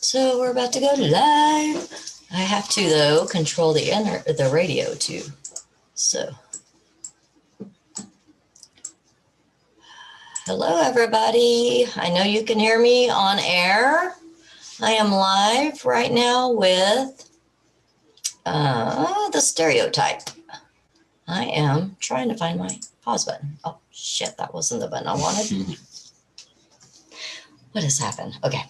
So we're about to go live. I have to, though, control the radio too. So, hello everybody. I know you can hear me on air. I am live right now with the stereotype. I am trying to find my pause button. Oh shit, that wasn't the button I wanted. What has happened? Okay.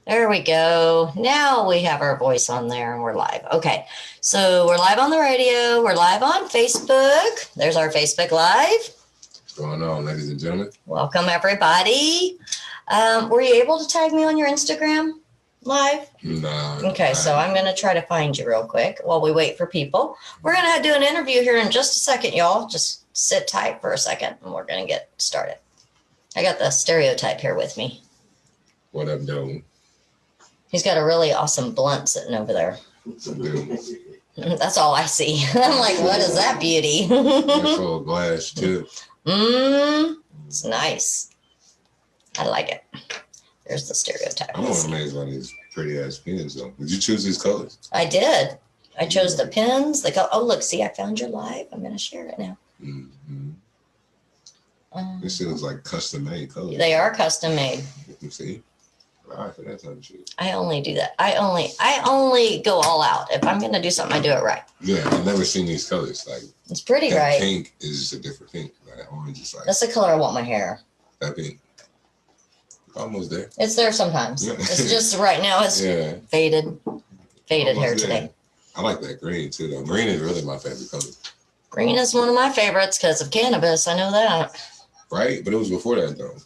There we go. Now we have our voice on there and we're live. Okay, so we're live on the radio. We're live on Facebook. There's our Facebook Live. What's going on, ladies and gentlemen? Welcome, everybody. Were you able to tag me on your Instagram Live? No. Okay, so I'm going to try to find you real quick while we wait for people. We're going to do an interview here in just a second, y'all. Just sit tight for a second and we're going to get started. I got the stereotype here with me. What up, though? He's got a really awesome blunt sitting over there. That's all I see. I'm like, what is that beauty? Nice little glass too. It's nice. I like it. There's the stereotype. I'm amazed by these pretty ass pins though. Did you choose these colors? I did. I chose the pins. Oh, look, see, I found your live. I'm going to share it now. Mm-hmm. This shit is like custom made colors. They are custom made. You see? All right, for that type of shit. I only do that. I only go all out. If I'm going to do something, I do it right. Yeah, I've never seen these colors. Like it's pretty, that right? Pink is just a different pink. Like orange is like that's the color I want my hair. that pink. Almost there. It's there sometimes. It's just right now. It's faded Almost hair there. today. I like that green too. Though green is really my favorite color. Green is one of my favorites because of cannabis. I know that. Right, but it was before that though.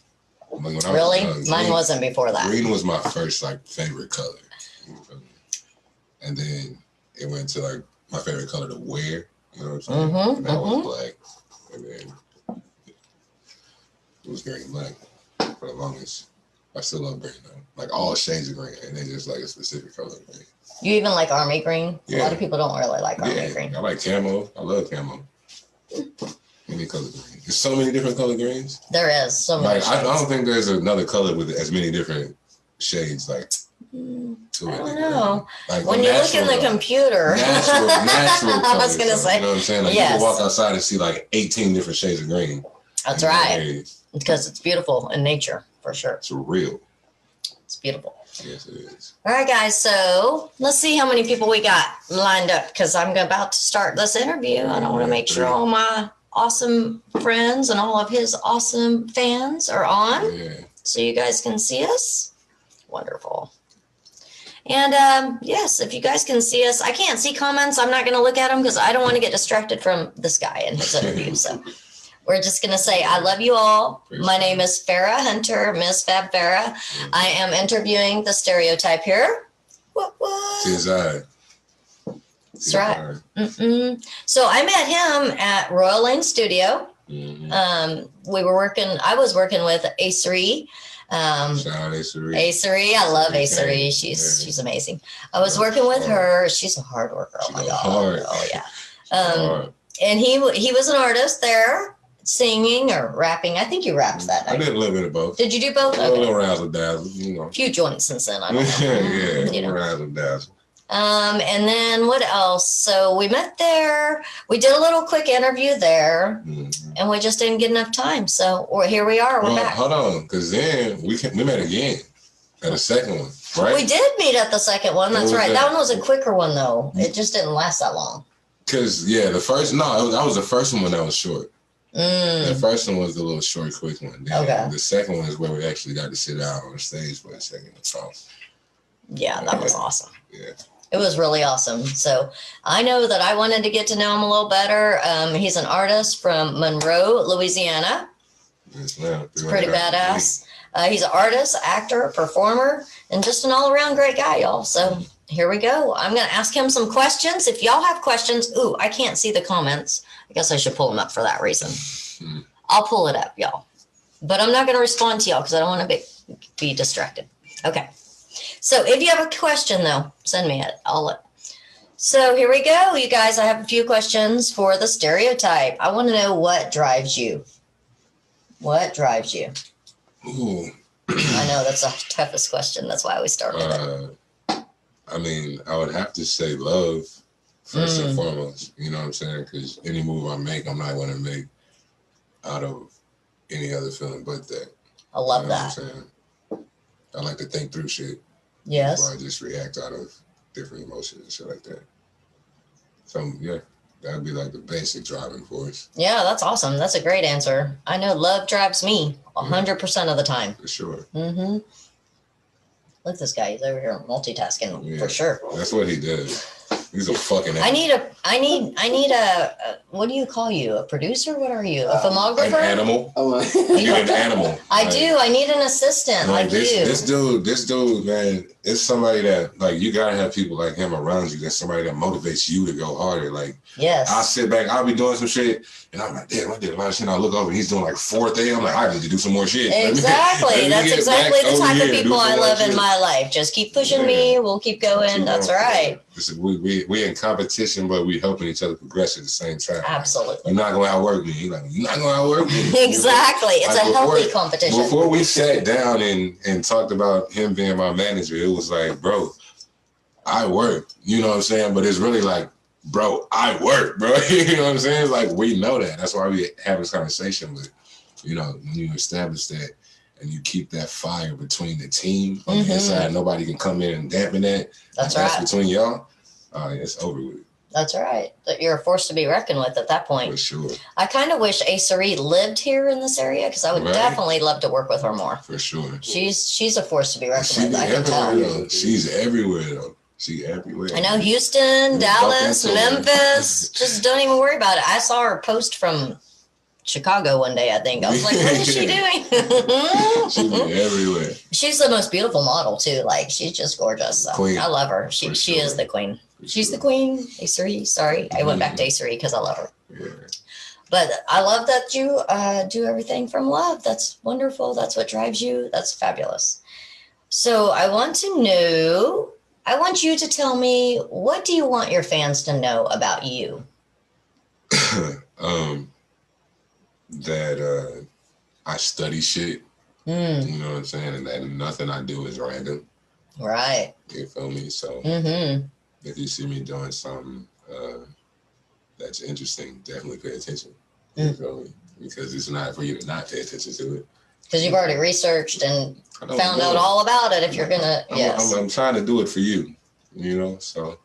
Like when really? I was Mine wasn't before that. Green was my first like favorite color. And then it went to like my favorite color to wear. You know what I'm saying? And that was black. And then it was green and black for the longest. I still love green though. Like all shades of green. And then just like a specific color of green. You even like army green? Yeah. A lot of people don't really like army green. I like camo. I love camo. Any color green. There's so many different color greens. There is so many. Like, I don't think there's another color with as many different shades. Like, to I it. don't know. Like when you look in the computer. Natural I was going to say. You know what I'm saying? Like, you can walk outside and see like 18 different shades of green. That's right. Because it's beautiful in nature, for sure. It's real. It's beautiful. Yes, it is. All right, guys. So let's see how many people we got lined up because I'm about to start this interview. I don't want to make sure all my awesome friends and all of his awesome fans are on. Yeah. So you guys can see us. Wonderful. And yes, if you guys can see us, I can't see comments. I'm not going to look at them because I don't want to get distracted from this guy and his interview. So we're just going to say, I love you all. My name is Farah Hunter, Mizz Fab Fara. I am interviewing the stereotype here. What? TSI. That's right. So I met him at Royal Lane Studio. I was working with Acerie. Shout out Acerie. Acerie, I love Acerie. She's amazing. I was working with her. She's a hard worker. Oh my God. Oh yeah. And he was an artist there, singing or rapping. I think you rapped that night. I did a little bit of both. Did you do both? A little razzle dazzle, you know. A few joints since then. I don't know. Yeah, razzle dazzle. And then what else? So we met there. We did a little quick interview there, and we just didn't get enough time. So here we are. We're back. Hold on, because then we met again at the second one, right? We did meet at the second one. That's right. That one was a quicker one, though. It just didn't last that long. Because, that was the first one that was short. The first one was the little short, quick one. Then the second one is where we actually got to sit out on the stage for a second and talk. Yeah, that was awesome. Yeah. It was really awesome. So I know that I wanted to get to know him a little better. He's an artist from Monroe, Louisiana. Yes, ma'am. It's pretty badass. He's an artist, actor, performer, and just an all-around great guy, y'all. So here we go. I'm going to ask him some questions. If y'all have questions, I can't see the comments. I guess I should pull them up for that reason. I'll pull it up, y'all. But I'm not going to respond to y'all because I don't want to be distracted. Okay. So if you have a question, though, send me it. So here we go, you guys. I have a few questions for the stereotype. I want to know what drives you. What drives you? Ooh. I know that's the toughest question. That's why we started it. I mean, I would have to say love first and foremost. You know what I'm saying? Because any move I make, I'm not going to make out of any other feeling but that. I love you know that. What I'm saying? I like to think through shit. Yes. Before I just react out of different emotions and shit like that. So yeah, that'd be like the basic driving force. Yeah, that's awesome. That's a great answer. I know love drives me 100% of the time. For sure. Mm-hmm. Look at this guy. He's over here multitasking for sure. That's what he does. He's a fucking animal. I need a what do you call you? A producer? What are you? A filmographer? An animal. You need an animal. I do. I need an assistant like this dude, man, it's somebody that, like, you gotta have people like him around you. That's somebody that motivates you to go harder. Like, yes. I'll sit back, I'll be doing some shit, and I'm like, damn, I did a lot of shit. And I look over and he's doing like 4 things. I'm like, I need to do some more shit. Exactly. That's exactly the type of people I love in my life. Just keep pushing me. We'll keep going. That's right. We in competition, but we helping each other progress at the same time. Absolutely. You're not going to outwork me. You're not going to outwork me. Exactly. It's like a healthy competition. Before we sat down and talked about him being my manager, it was like, bro, I work. You know what I'm saying? But it's really like, bro, I work, bro. You know what I'm saying? It's like, we know that. That's why we have this conversation. But, you know, when you establish that and you keep that fire between the team on the inside, nobody can come in and dampen that. That's right. That's between y'all. It's over with. That's right. That you're a force to be reckoned with at that point. For sure. I kind of wish Acerie lived here in this area because I would definitely love to work with her more. For sure. She's a force to be reckoned with. I can tell. Though. She's everywhere though. She's everywhere. I know Houston, Dallas, Memphis. Just don't even worry about it. I saw her post from Chicago one day, I think. I was like, what is she doing? She's everywhere. She's the most beautiful model too. Like, she's just gorgeous. So I love her. She is the queen. She's the queen. Acerie. Sorry. I went back to Acerie because I love her. Yeah. But I love that you do everything from love. That's wonderful. That's what drives you. That's fabulous. So I want you to tell me, what do you want your fans to know about you? That I study shit. You know what I'm saying? And that nothing I do is random. Right. You feel me? So if you see me doing something that's interesting, definitely pay attention. You feel me? Because it's not for you to not pay attention to it. Because you've already researched and found out all about it. If you're gonna, I'm trying to do it for you. You know. So,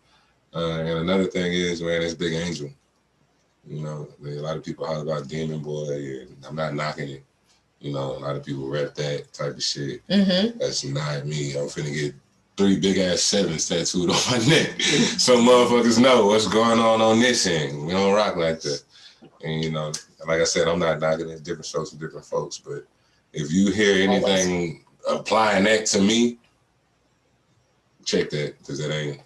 and another thing is, man, it's Big Angel. You know, a lot of people holler about Demon Boy, and I'm not knocking it. You know, a lot of people rep that type of shit. That's not me. I'm finna get 3 big ass 7s tattooed on my neck. Some motherfuckers know what's going on this end. We don't rock like that. And, you know, like I said, I'm not knocking it. Different strokes for different folks. But if you hear anything applying that to me, check that, because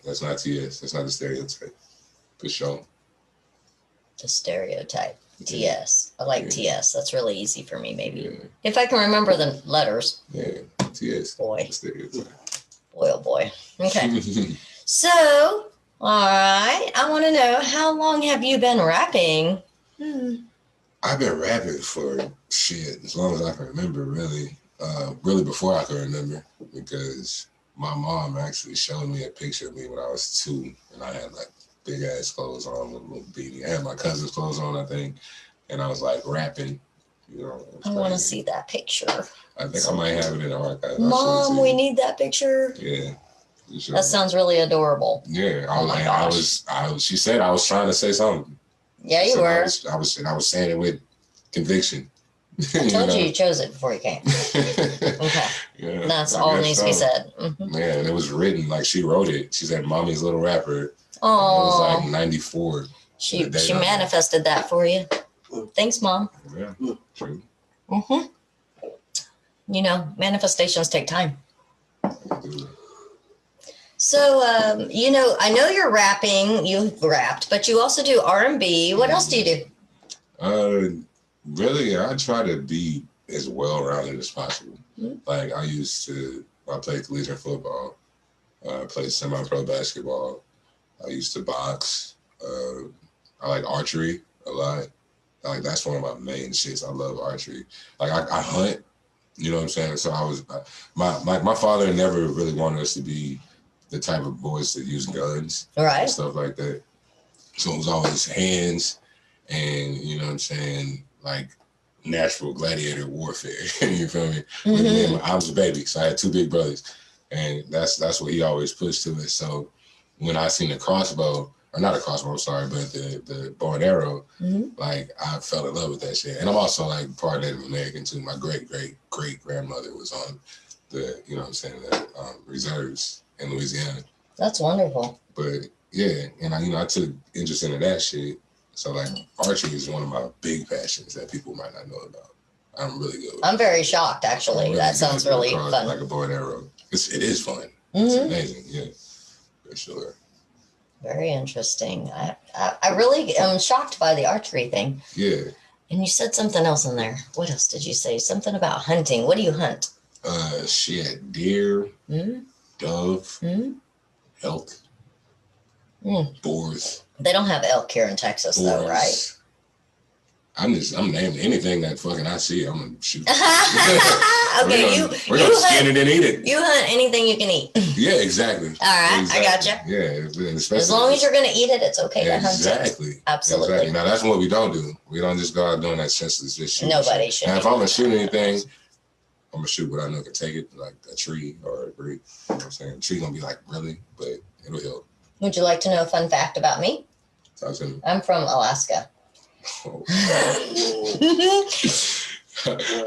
that's not TS. That's not the stereotype. For sure. The stereotype. TS. I like TS. That's really easy for me, maybe. Yeah. If I can remember the letters. Yeah, TS. Boy. The stereotype. Boy, oh boy. Okay. So, all right. I want to know, how long have you been rapping? I've been rapping for shit as long as I can remember, really. Really before I can remember, because my mom actually showed me a picture of me when I was 2, and I had like big ass clothes on with a little beanie. I had my cousin's clothes on, I think, and I was like rapping. You know, I want to see that picture. I think I might have it in the archive. Mom, we need that picture. Yeah. Sure. That sounds really adorable. Yeah. Oh my gosh. She said I was trying to say something. Yeah, you were. I was saying it with conviction. I told you chose it before you came. Okay. Yeah, that's all that needs to be said. Yeah, and it was written, like she wrote it. She said, "Mommy's little rapper." Oh. It was like 94. She manifested that for you. Thanks, Mom. Yeah, true. You know, manifestations take time. So, you know, I know you're rapping. You've rapped, but you also do R&B. What else do you do? Really, I try to be as well-rounded as possible. Like, I played collegiate football. I played semi-pro basketball. I used to box. I like archery a lot. Like, that's one of my main shits. I love archery. Like, I hunt. You know what I'm saying? So I was, my father never really wanted us to be the type of boys that use guns Right. and stuff like that. So it was always hands and, you know what I'm saying, like natural gladiator warfare. You feel me? Mm-hmm. I was a baby, so I had 2 big brothers, and that's what he always pushed to it. So when I seen the crossbow, or not a crossbow, I'm sorry, but the bow and arrow, like I fell in love with that shit. And I'm also like part Native American too. My great grandmother was on the, you know what I'm saying, the reserves in Louisiana. That's wonderful. But yeah, and I took interest into that shit. So like archery is one of my big passions that people might not know about. I'm really good with I'm very shocked, actually. really that sounds really fun. like a bow and arrow. It is fun. Mm-hmm. It's amazing, yeah, for sure. Very interesting. I really am shocked by the archery thing. Yeah. And you said something else in there. What else did you say? Something about hunting. What do you hunt? Shit, deer, dove, elk, boars. They don't have elk here in Texas, though, right? I'm naming anything that fucking I see, I'm gonna shoot. Okay, we're gonna skin it and eat it. You hunt anything you can eat. Yeah, exactly. All right, exactly. I gotcha. Yeah, as long as you're gonna eat it, it's okay to hunt it. Exactly. Absolutely. Exactly. Now that's what we don't do. We don't just go out doing that senseless shit. Nobody should. Now if I'm gonna shoot anything, I'm gonna shoot what I know can take it, like a tree or a tree. You know what I'm saying? A tree gonna be like, really, but it'll help. Would you like to know a fun fact about me? I'm from Alaska. Oh.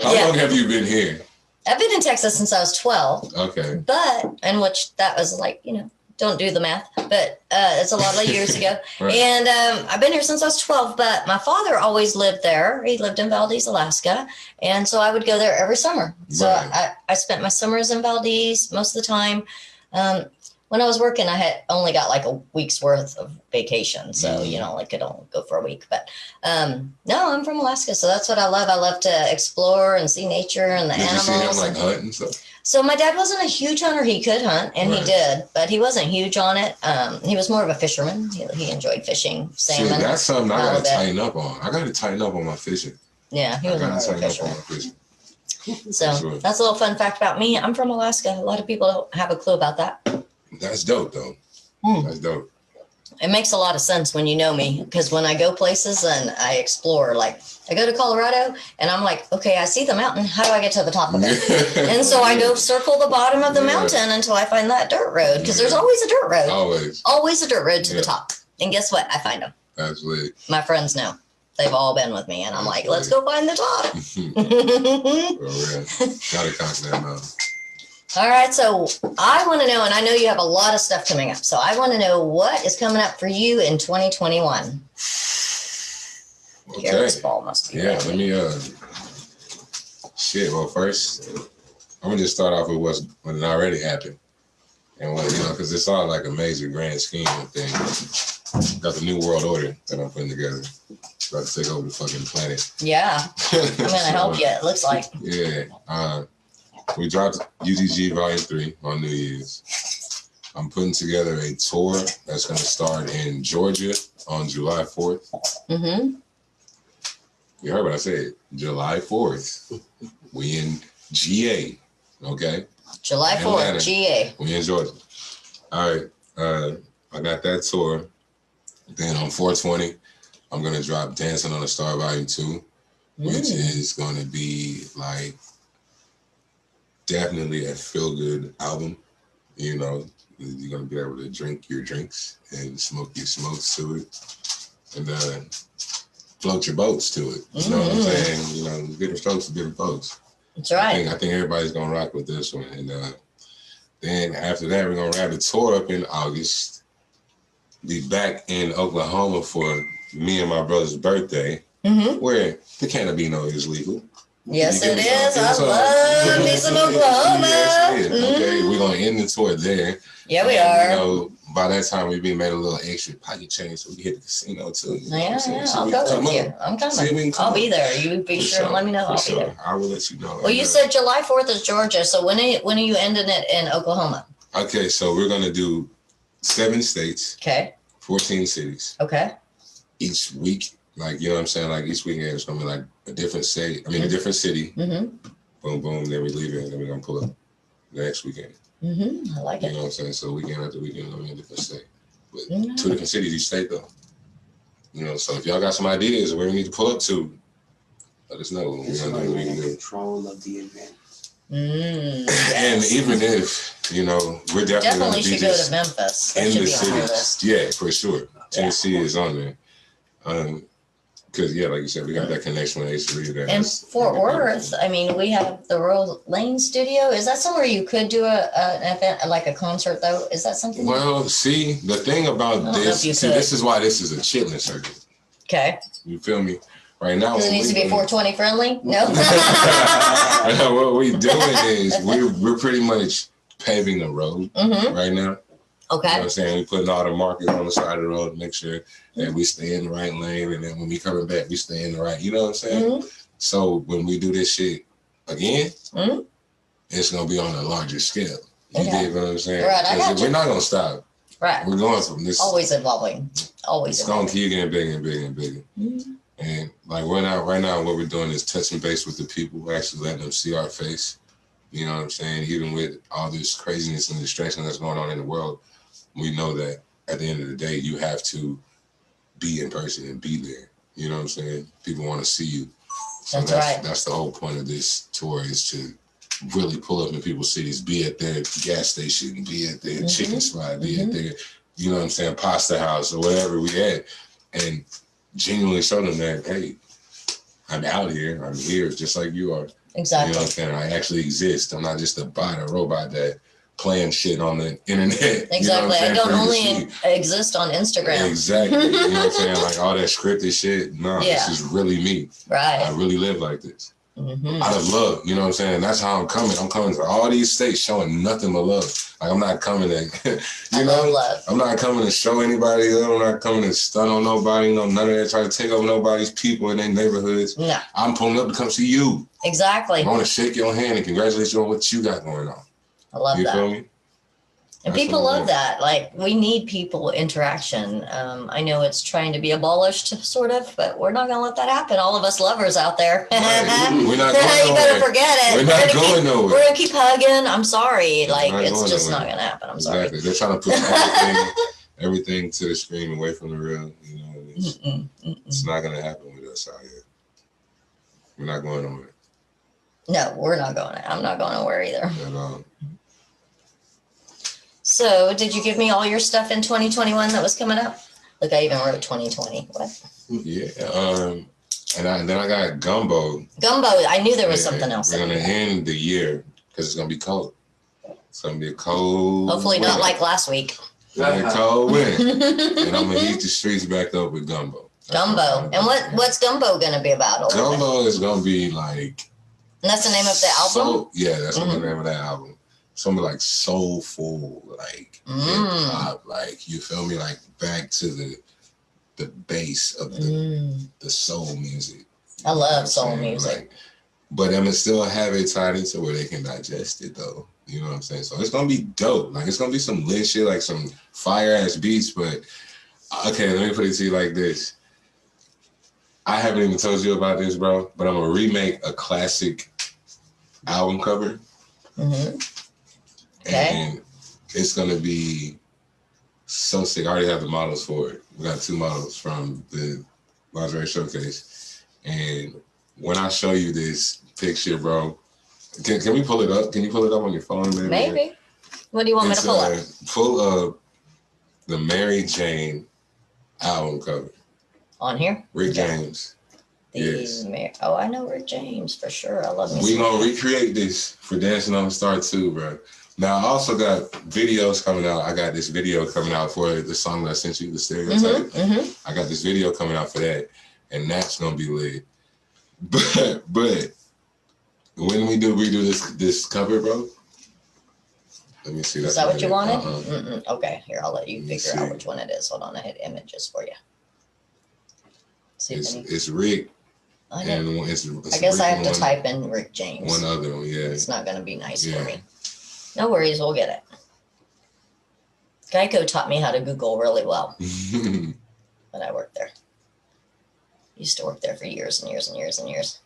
How long have you been here? I've been in Texas since I was 12. Okay. Which that was like, don't do the math, but it's a lot of years ago. Right. And I've been here since I was 12, but my father always lived there. He lived in Valdez, Alaska. And so I would go there every summer. So I spent my summers in Valdez most of the time. When I was working, I had only got like a week's worth of vacation. So, I could only go for a week. But no, I'm from Alaska. So that's what I love. I love to explore and see nature and the animals. Did you see him like hunt and stuff? So my dad wasn't a huge hunter. He could hunt, and he did, but he wasn't huge on it. He was more of a fisherman. He enjoyed fishing, salmon. See, that's something I got to tighten up on. I got to tighten up on my fishing. Yeah, he was more of a fisherman. So sure. That's a little fun fact about me. I'm from Alaska. A lot of people don't have a clue about that. That's dope, though. That's dope. It makes a lot of sense when you know me, because when I go places and I explore, like I go to Colorado and I'm like, okay, I see the mountain. How do I get to the top of it? And so I go circle the bottom of the mountain until I find that dirt road, because there's always a dirt road. Always a dirt road to the top. And guess what? I find them. Absolutely. My friends know. They've all been with me, and I'm like, let's go find the top. Gotta conquer that mountain. All right, so I want to know, and I know you have a lot of stuff coming up, so I want to know what is coming up for you in 2021. Okay. Garrett's ball must be let me, well, first, I'm going to just start off with what already happened. And what, because it's all like a major grand scheme of things. Got the new world order that I'm putting together. About to take over the fucking planet. Yeah, I'm going to help you, it looks like. Yeah, we dropped UTG Volume 3 on New Year's. I'm putting together a tour that's going to start in Georgia on July 4th. Mm-hmm. You heard what I said. July 4th. We in GA, okay? July 4th, Atlanta. GA. We in Georgia. All right. I got that tour. Then on 4/20, I'm going to drop Dancing on a Star Volume 2, which is going to be like definitely a feel-good album. You're going to be able to drink your drinks and smoke your smokes to it, and float your boats to it. You know what I'm saying? Different strokes for different folks. That's right. I think everybody's going to rock with this one. And then after that, we're going to wrap the tour up in August. Be back in Oklahoma for me and my brother's birthday, where the cannabino is legal. Yes, it is. I love me some Oklahoma. Yes, okay, we're going to end the tour there. Yeah, we are. By that time, we've been made a little extra pocket change, so we hit the casino too. Yeah, I'll go with you. I'm coming. I'll be there. You be sure and let me know. I'll be there. I will let you know. Well, you said July 4th is Georgia, so when are you ending it in Oklahoma? Okay, so we're going to do 7 states. Okay. 14 cities. Okay. Each week, like, you know what I'm saying? Like, each weekend it's going to be like a different state. I mean, a different city. boom, boom. Then we leave it, and then we're gonna pull up next weekend. I like You it. know what I'm saying? So weekend after weekend, I'm in a different state, but Mm-hmm. 2 different cities each state though. You know, so if y'all got some ideas of where we need to pull up to, let us know. We're gonna do what we can do. Control of the event. Yes. And even if, you know, we're definitely should go to Memphis. That in should the be on our city. list. Yeah, for sure. Tennessee is on there. Because like you said, we got that connection with Ace And Fort Worth, I mean, we have the Royal Lane Studio. Is that somewhere you could do an event, like a concert, though? Is that something? Well, see, the thing about this is why this is a chitlin circuit. Okay. You feel me? Right now, Does it need to be 420 friendly? No. What we're doing is we're pretty much paving the road right now. Okay. You know what I'm saying? We're putting all the markers on the side of the road to make sure that we stay in the right lane, and then when we coming back, we stay in the right. You know what I'm saying? So when we do this shit again, it's gonna be on a larger scale. You dig what I'm saying? Right. I got you. We're not gonna stop. Right. We're going from this. Always evolving. Always. It's gonna keep getting bigger and bigger and bigger. And like right now, what we're doing is touching base with the people, actually letting them see our face. You know what I'm saying? Even with all this craziness and distraction that's going on in the world, we know that at the end of the day, you have to be in person and be there. You know what I'm saying? People want to see you. So that's right. That's the whole point of this tour, is to really pull up in people's cities, be at their gas station, be at their chicken spot, be at their, you know what I'm saying, pasta house or whatever we at, and genuinely show them that, hey, I'm out here. I'm here just like you are. Exactly. You know what I'm saying? I actually exist. I'm not just a bot, a robot that playing shit on the internet. Exactly. You know what I'm I don't only exist on Instagram. Exactly. You know what I'm saying? Like all that scripted shit. No, this is really me. Right. I really live like this. Out of love. You know what I'm saying? That's how I'm coming. I'm coming to all these states showing nothing but love. Like I'm not coming to, you know, love. I'm not coming to show anybody. I'm not coming to stun on nobody. No, none of that. Try to take over nobody's people in their neighborhoods. No. I'm pulling up to come see you. Exactly. I want to shake your hand and congratulate you on what you got going on. I love that. You feel me? And people love that. Like, we need people interaction. I know it's trying to be abolished, sort of, but we're not going to let that happen. All of us lovers out there. Right. We're not going nowhere. You better forget it. We're not going nowhere. We're going to keep hugging. I'm sorry. Like, it's just not going to happen. I'm sorry. Exactly. They're trying to push everything to the screen, away from the real. You know, it's not going to happen with us out here. We're not going nowhere. No, we're not going. I'm not going nowhere either. At all. So, did you give me all your stuff in 2021 that was coming up? Look, I even wrote 2020. What? Yeah. And then I got Gumbo. Gumbo. I knew there was something else. We're gonna end the year because it's gonna be cold. It's gonna be a cold. Hopefully not like last week. A cold winter. And I'm gonna heat the streets back up with Gumbo. Gumbo. And what's Gumbo gonna be about? Gumbo is gonna be like. And that's the name of the album? Yeah, that's the name of that album. It's gonna be like soulful, like hip hop, like, you feel me, like back to the base of the soul music. I love soul music. Like, but I'm gonna still have it tied into where they can digest it though. You know what I'm saying? So it's gonna be dope. Like, it's gonna be some lit shit, like some fire ass beats. But okay, let me put it to you like this. I haven't even told you about this, bro, but I'm gonna remake a classic album cover. Okay. And it's gonna be so sick. I already have the models for it. We got 2 models from the lingerie showcase. And when I show you this picture, bro, can we pull it up? Can you pull it up on your phone, maybe? Maybe. What do you want me to pull up? Pull up the Mary Jane album cover. On here? Rick James. Yes. Oh, I know Rick James for sure. I love me. We gonna recreate this for Dancing on the Star 2, bro. Now, I also got videos coming out. I got this video coming out for the song that I sent you, TheStereotype. I got this video coming out for that, and that's gonna be lit. But when we do redo this cover, bro, let me see. Is that what you wanted? Okay, here, I'll let you figure out which one it is. Hold on, I hit images for you. See, it's Rick. I guess I have to type in Rick James. One other one, yeah. It's not going to be nice for me. No worries, we'll get it. Geico taught me how to Google really well. But I worked there. Used to work there for years and years and years and years.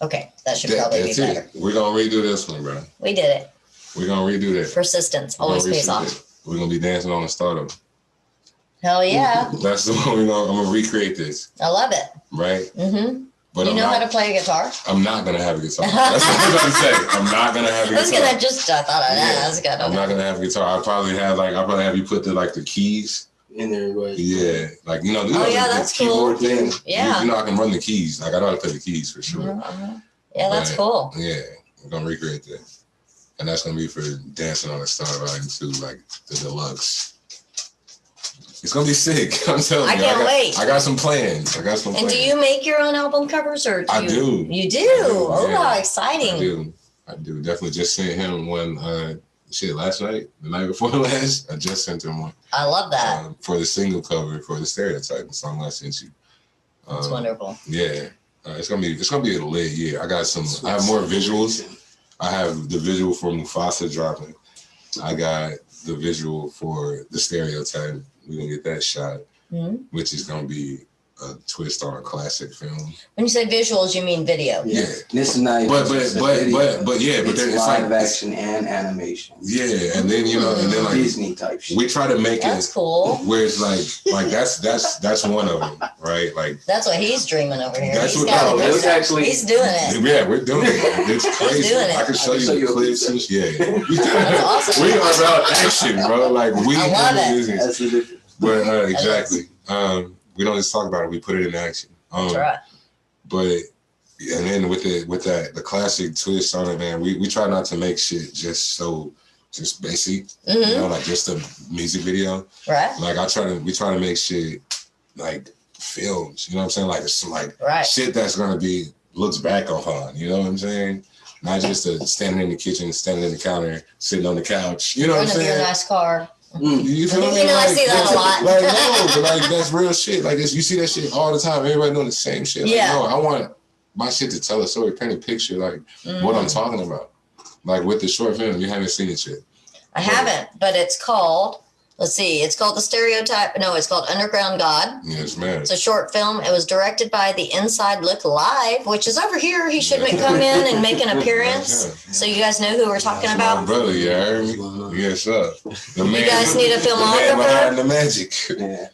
Okay, that should probably be better. We're gonna redo this one, bro. We did it. We're gonna redo that. Persistence always pays off. We're gonna be dancing on the stardom. Hell yeah. That's the one I'm gonna recreate this. I love it. Right? Mm-hmm. But you know how to play a guitar? I'm not gonna have a guitar. That's what I was about to say. I'm not gonna have a guitar. I was gonna just I thought of that. I was gonna. I'm not gonna have a guitar. I'll probably have you put the keys in there, right? Yeah, like you know the that's cool. keyboard thing. Yeah. You know I can run the keys. Like I know how to play the keys for sure. Yeah, that's cool. Yeah, we're gonna recreate that, and that's gonna be for Dancing on the Star Line too, like the deluxe. It's gonna be sick. I'm telling you. I can't wait. I got some plans. And do you make your own album covers, or I do? You do. Oh, how exciting! I do. Definitely just sent him one. Last night, the night before last, I just sent him one. I love that for the single cover for TheStereotype, the song I sent you. That's wonderful. Yeah, it's gonna be a lit year. I have more visuals. I have the visual for Mufasa dropping. I got the visual for TheStereotype. We're gonna get that shot, which is gonna be a twist on a classic film. When you say visuals, you mean video? Yeah, this is not. But yeah, but then it's live action and animation. Yeah, and then and then like Disney type shit. We try to make that's cool. Where it's like that's one of them, right? Like that's what he's dreaming over here. That's he's doing it. Yeah, we're doing it. It's crazy. He's doing it. I can show you the clips. Yeah, that's awesome. We are about action, bro. Like we love it. That's the difference. But exactly. We don't just talk about it. We put it in action. That's right. But and then with the classic twist on it, man, we try not to make shit just basic. You know, like just a music video. Right. Like we try to make shit like films. You know what I'm saying? Like it's like shit that's gonna be looks back on. You know what I'm saying? Not just standing in the kitchen, standing in the counter, sitting on the couch. You know what I'm saying? Your nice car. You feel me? I see that a lot. Like no, but like that's real shit. Like this, you see that shit all the time. Everybody doing the same shit. Like, no, I want my shit to tell a story, paint a picture, like what I'm talking about. Like with the short film, you haven't seen it yet. I haven't, but it's called. Let's see. It's called TheStereotype. No, it's called Underground God. Yes, man. It's a short film. It was directed by the Inside Look Live, which is over here. He should come in and make an appearance. So you guys know who we're talking about. My brother, you heard me? Yes, sir. The man, you guys need a filmographer. The man behind the magic. Yeah.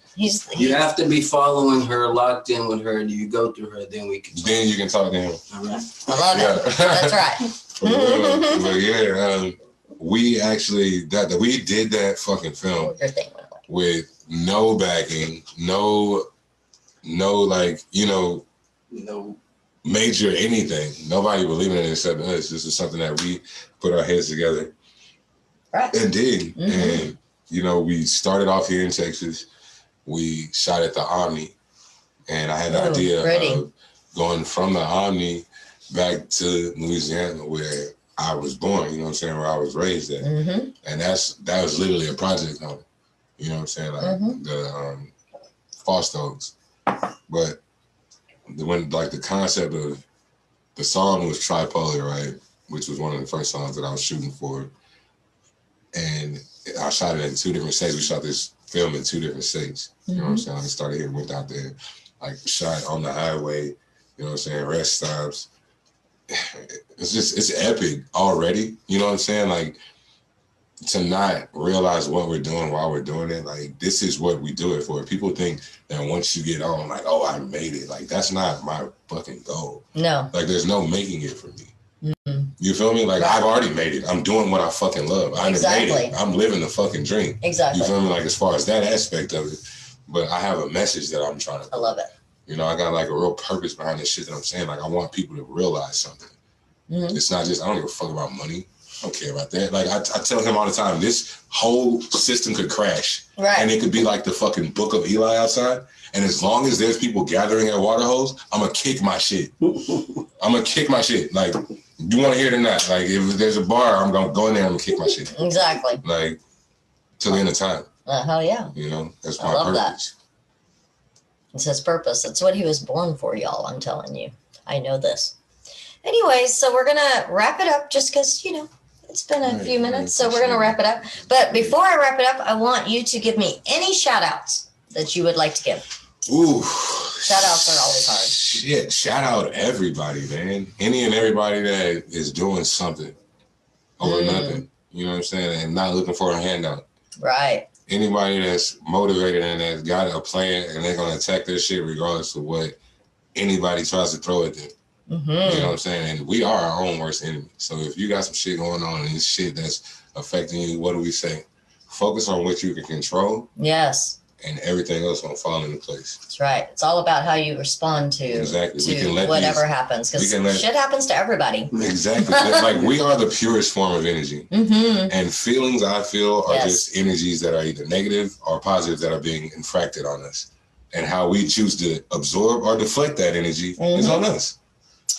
You have to be following her, locked in with her. Do you go through her? Then we can. Then you can talk to him. All right. I love it. That's right. But yeah. We actually we did that fucking film with no backing, no like no major anything. Nobody believing in it except us. This is something that we put our heads together and did. And we started off here in Texas. We shot at the Omni, and I had the idea of going from the Omni back to Louisiana, where I was born, you know what I'm saying, where I was raised at. And that was literally a project on it. You know what I'm saying? Like the Fostokes. But when like the concept of the song was Tripolar, right? Which was one of the first songs that I was shooting for. And I shot it in 2 different states. We shot this film in 2 different states. You know what I'm saying? Like started here, went out there, like shot on the highway, you know what I'm saying, rest stops. It's epic already. You know what I'm saying? Like to not realize what we're doing while we're doing it. Like this is what we do it for. People think that once you get on, like, oh, I made it. Like that's not my fucking goal. No. Like there's no making it for me. You feel me? Like I've already made it. I'm doing what I fucking love. I made it. I'm living the fucking dream. Exactly. You feel me? Like as far as that aspect of it. But I have a message that I'm trying to. I love it. You know, I got like a real purpose behind this shit that I'm saying. Like I want people to realize something. It's not just, I don't give a fuck about money. I don't care about that. Like I tell him all the time, this whole system could crash. Right. And it could be like the fucking Book of Eli outside. And as long as there's people gathering at water holes, I'm going to kick my shit. I'm going to kick my shit. Like, you want to hear it or not? Like, if there's a bar, I'm going to go in there and I'm going to kick my shit. Exactly. Like, till the end of time. Hell yeah. You know, that's my purpose. That. It's his purpose. It's what he was born for, y'all. I'm telling you. I know this. Anyways, so we're going to wrap it up just because, it's been a few minutes. So we're going to wrap it up. But before I wrap it up, I want you to give me any shout outs that you would like to give. Ooh, Shout outs are always hard. Shit, shout out everybody, man. Any and everybody that is doing something over nothing. You know what I'm saying? And not looking for a handout. Right. Anybody that's motivated and that's got a plan and they're gonna attack their shit regardless of what anybody tries to throw at them. You know what I'm saying? And we are our own worst enemy. So if you got some shit going on and it's shit that's affecting you, what do we say? Focus on what you can control. Yes. And everything else gonna fall into place. That's right. It's all about how you respond to, whatever happens, because shit happens to everybody. Exactly. Like, we are the purest form of energy. And feelings, I feel, are just energies that are either negative or positive that are being infracted on us. And how we choose to absorb or deflect that energy is on us.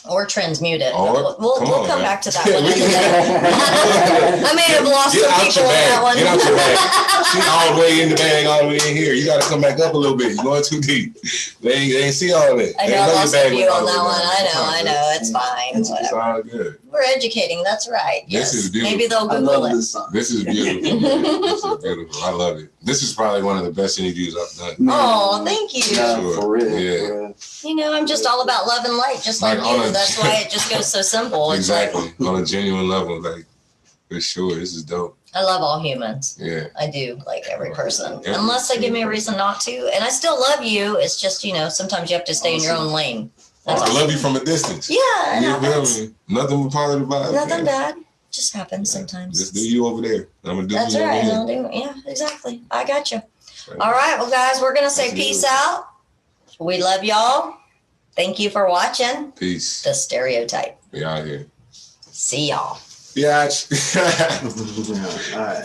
Or transmute it. Or, we'll come back to that one. I may have lost some people on that one. Get out your bag. She's all the way in the bag, all the way in here. You got to come back up a little bit. You're going too deep. They ain't see all of it. I know I lost a few on that one. I know. It's fine. It's all good. We're educating. That's right. Yes. This is beautiful. Maybe they'll Google it. This is beautiful. This is beautiful. I love it. This is probably one of the best interviews I've done. Oh, thank you. For real. Yeah. You know, I'm just all about love and light, just like you. That's why it just goes so simple. Exactly. On a genuine level, like, for sure, this is dope. I love all humans. Yeah. I do, like every person. Unless they give me a reason not to. And I still love you. It's just, you know, sometimes you have to stay in your own lane. That's I love you from a distance. Yeah. You feel me? Nothing but positive vibes. Nothing bad. Just happens sometimes. Just do you over there. I'm gonna do That's you right. over here. Yeah, exactly. I got you. All right. Well, guys, we're going to say peace out. We love y'all. Thank you for watching. Peace. The Stereotype. We out here. See y'all. Yeah. All right.